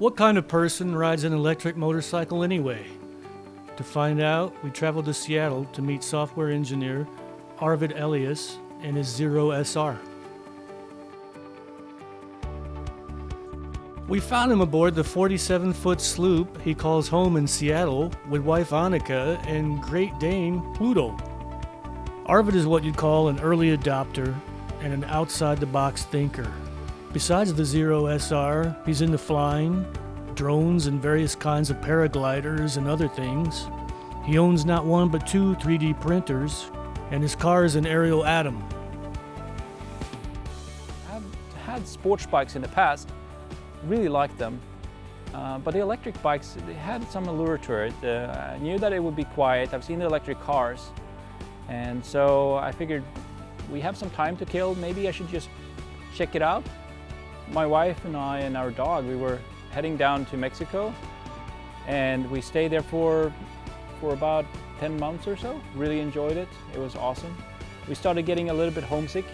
What kind of person rides an electric motorcycle anyway? To find out, we traveled to Seattle to meet software engineer Arvid Elias and his Zero SR. We found him aboard the 47-foot sloop he calls home in Seattle with wife Annika and Great Dane Pluto. Arvid is what you'd call an early adopter and an outside-the-box thinker. Besides the Zero SR, he's into flying, drones, and various kinds of paragliders and other things. He owns not one but two 3D printers, and his car is an Ariel Atom. I've had sports bikes in the past, really liked them, but the electric bikes, they had some allure to it. I knew that it would be quiet. I've seen the electric cars, and so I figured we have some time to kill, maybe I should just check it out. My wife and I and our dog, we were heading down to Mexico, and we stayed there for about 10 months or so. Really enjoyed it. It was awesome. We started getting a little bit homesick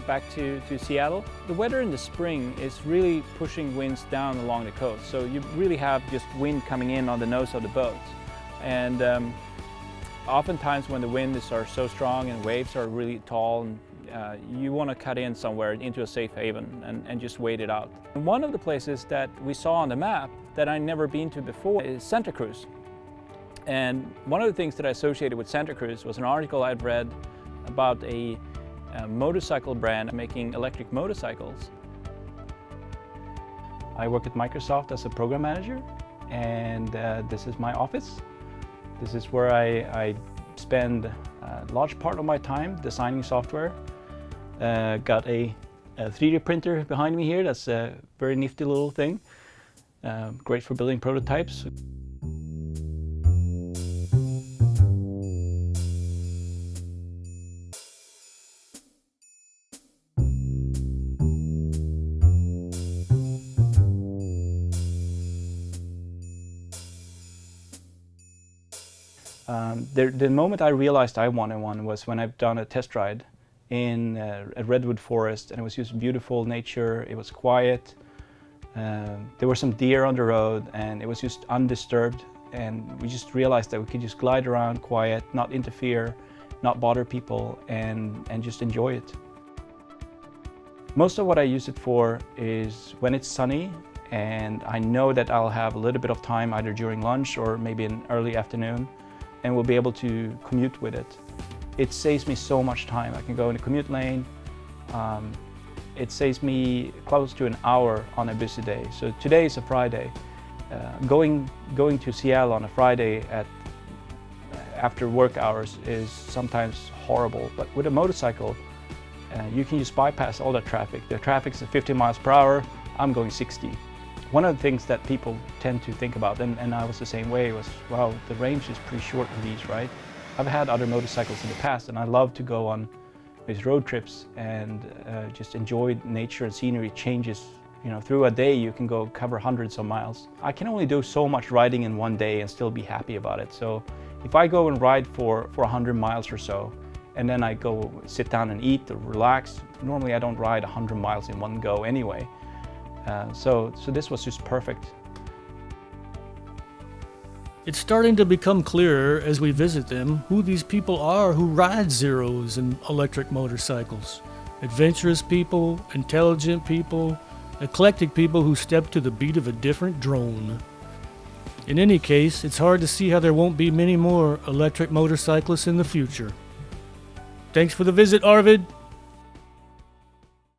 back to Seattle. The weather in the spring is really pushing winds down along the coast, so you really have just wind coming in on the nose of the boat. And oftentimes when the winds are so strong and waves are really tall, and you want to cut in somewhere into a safe haven and just wait it out. And one of the places that we saw on the map that I'd never been to before is Santa Cruz. And one of the things that I associated with Santa Cruz was an article I'd read about a motorcycle brand making electric motorcycles. I work at Microsoft as a program manager, and this is my office. This is where I spend a large part of my time designing software. Got a 3D printer behind me here. That's a very nifty little thing. Great for building prototypes. The moment I realized I wanted one was when I've done a test ride in a redwood forest, and it was just beautiful nature. It was quiet. There were some deer on the road, and it was just undisturbed. And we just realized that we could just glide around quiet, not interfere, not bother people, and just enjoy it. Most of what I use it for is when it's sunny and I know that I'll have a little bit of time either during lunch or maybe an early afternoon, and we'll be able to commute with it. It saves me so much time. I can go in the commute lane. It saves me close to an hour on a busy day. So today is a Friday. Going to Seattle on a Friday after work hours is sometimes horrible, but with a motorcycle, you can just bypass all that traffic. The traffic's at 50 miles per hour, I'm going 60. One of the things that people tend to think about, and I was the same way, was, wow, the range is pretty short on these, right? I've had other motorcycles in the past, and I love to go on these road trips and just enjoy nature and scenery changes. You know, through a day you can go cover hundreds of miles. I can only do so much riding in one day and still be happy about it. So if I go and ride for 100 miles or so, and then I go sit down and eat or relax, normally I don't ride 100 miles in one go anyway. So this was just perfect. It's starting to become clearer as we visit them who these people are who ride Zeros and electric motorcycles. Adventurous people, intelligent people, eclectic people who step to the beat of a different drone. In any case, it's hard to see how there won't be many more electric motorcyclists in the future. Thanks for the visit, Arvid.